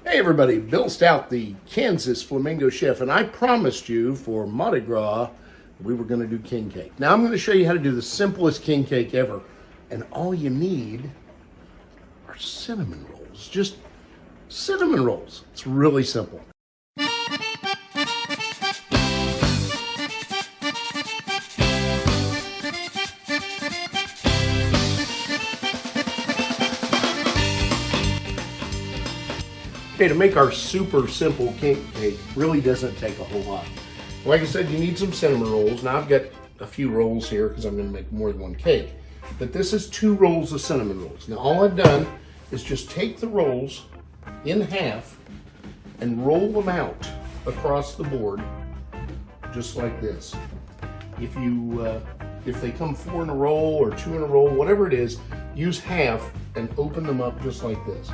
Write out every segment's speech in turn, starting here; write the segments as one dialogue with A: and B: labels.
A: Hey everybody, Bill Stout, the Kansas Flamingo chef, and I promised you for Mardi Gras we were going to do king cake. Now I'm going to show you how to do the simplest king cake ever, and all you need are cinnamon rolls. Just cinnamon rolls. It's really simple. Okay, to make our super simple king cake really doesn't take a whole lot. Like I said, you need some cinnamon rolls. Now I've got a few rolls here because I'm going to make more than one cake. But this is 2 rolls of cinnamon rolls. Now all I've done is just take the rolls in half and roll them out across the board just like this. If they come 4 in a roll or 2 in a roll, whatever it is, use half and open them up just like this.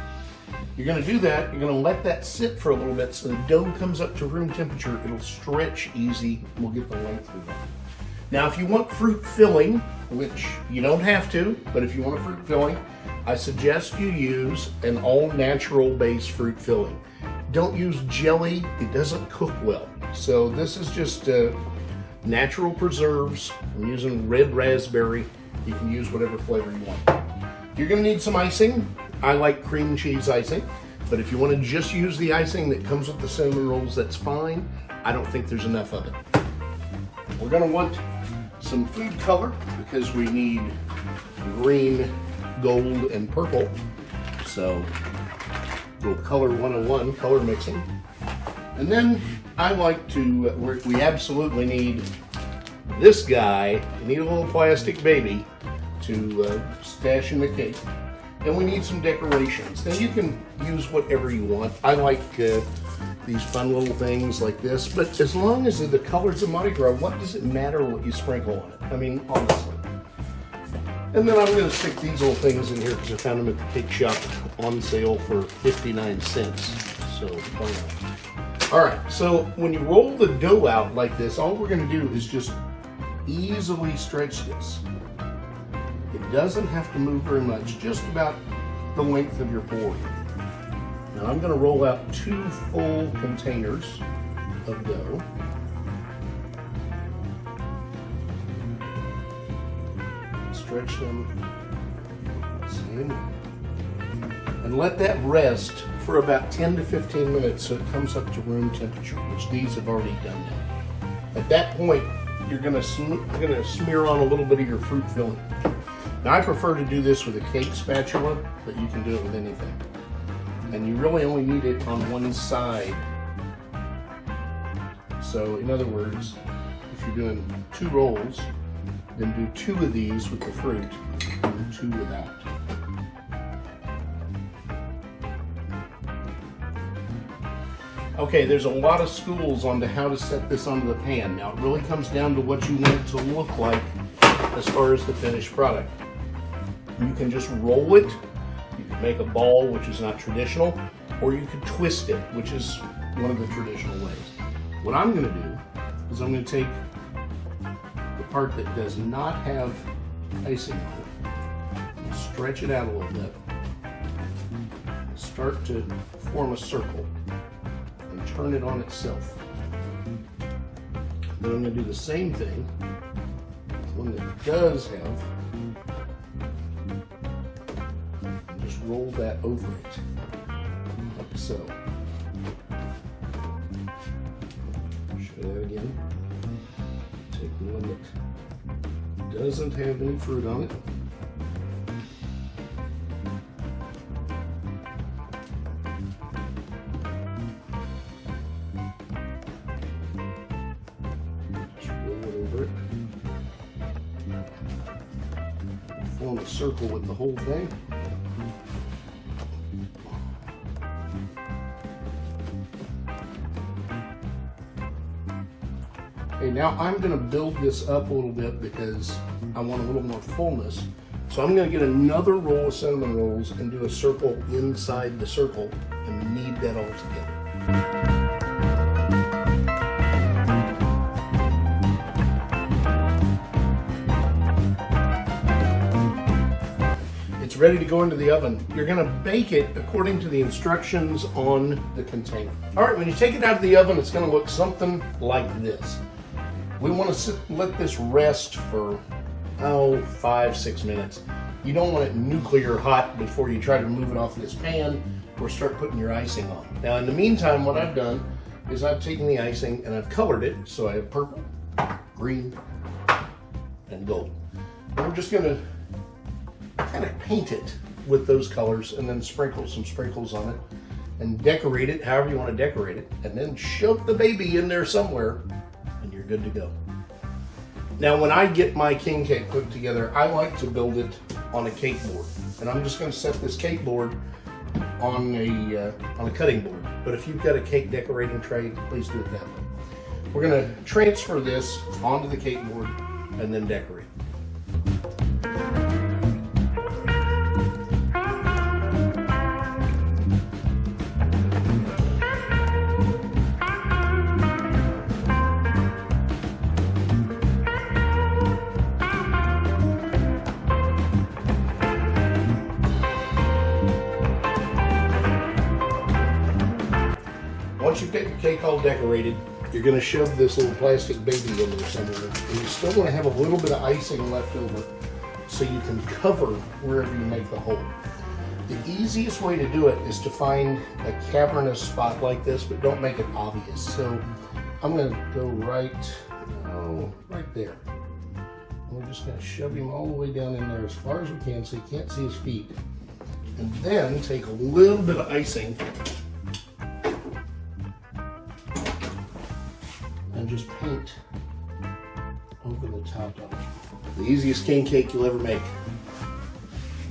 A: You're going to do that, you're going to let that sit for a little bit so the dough comes up to room temperature. It'll stretch easy, and we'll get the length through that. Now if you want fruit filling, which you don't have to, but if you want a fruit filling, I suggest you use an all-natural base fruit filling. Don't use jelly, it doesn't cook well. So this is just natural preserves. I'm using red raspberry. You can use whatever flavor you want. You're going to need some icing. I like cream cheese icing, but if you want to just use the icing that comes with the cinnamon rolls, that's fine. I don't think there's enough of it. We're going to want some food color because we need green, gold, and purple. So we'll color 101, color mixing. And then I like to, we absolutely need this guy. You need a little plastic baby to stash in the cake. And we need some decorations. Now you can use whatever you want. I like these fun little things like this, but as long as the colors of Mardi Gras, what does it matter what you sprinkle on it? I mean, honestly. And then I'm gonna stick these little things in here because I found them at the cake shop on sale for 59 cents. So, why not? All right, so when you roll the dough out like this, all we're gonna do is just easily stretch this. It doesn't have to move very much, just about the length of your board. Now I'm going to roll out 2 full containers of dough. Stretch them same way. And let that rest for about 10 to 15 minutes so it comes up to room temperature, which these have already done now. At that point, you're going to smear on a little bit of your fruit filling. Now I prefer to do this with a cake spatula, but you can do it with anything. And you really only need it on one side. So in other words, if you're doing 2 rolls, then do 2 of these with the fruit and 2 without. Okay, there's a lot of schools on how to set this onto the pan. Now it really comes down to what you want it to look like as far as the finished product. You can just roll it, you can make a ball, which is not traditional, or you could twist it, which is one of the traditional ways. What I'm going to do is I'm going to take the part that does not have icing on it, and stretch it out a little bit, start to form a circle, and turn it on itself. Then I'm going to do the same thing with one that does have. Roll that over it, like so. Show that again. Take the one that doesn't have any fruit on it. Just roll it over it. Form a circle with the whole thing. Okay, now I'm going to build this up a little bit because I want a little more fullness. So I'm going to get another roll of cinnamon rolls and do a circle inside the circle and knead that all together. ready to go into the oven. You're gonna bake it according to the instructions on the container. All right, when you take it out of the oven, it's gonna look something like this. We wanna let this rest for, 5-6 minutes. You don't want it nuclear hot before you try to move it off this pan or start putting your icing on. Now in the meantime, what I've done is I've taken the icing and I've colored it. So I have purple, green, and gold. And we're just gonna kind of paint it with those colors and then sprinkle some sprinkles on it and decorate it however you want to decorate it, and then shove the baby in there somewhere and you're good to go. Now when I get my king cake put together, I like to build it on a cake board, and I'm just going to set this cake board on a cutting board. But if you've got a cake decorating tray, please do it that way. We're going to transfer this onto the cake board and then decorate. Once you've got your cake all decorated, you're going to shove this little plastic baby in there somewhere. And you still want to have a little bit of icing left over so you can cover wherever you make the hole. The easiest way to do it is to find a cavernous spot like this, but don't make it obvious. So I'm going to go right there. And we're just going to shove him all the way down in there as far as we can so you can't see his feet. And then take a little bit of icing and just paint over the top of it. The easiest king cake you'll ever make.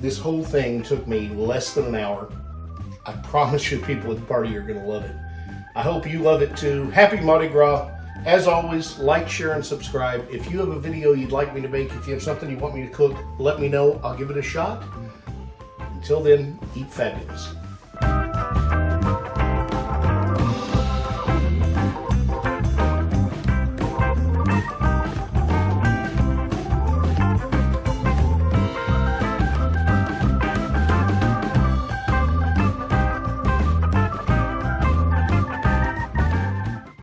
A: This whole thing took me less than an hour. I promise you, people at the party are going to love it. I hope you love it too. Happy Mardi Gras. As always, like, share, and subscribe. If you have a video you'd like me to make, if you have something you want me to cook, let me know. I'll give it a shot. Until then, eat fabulous.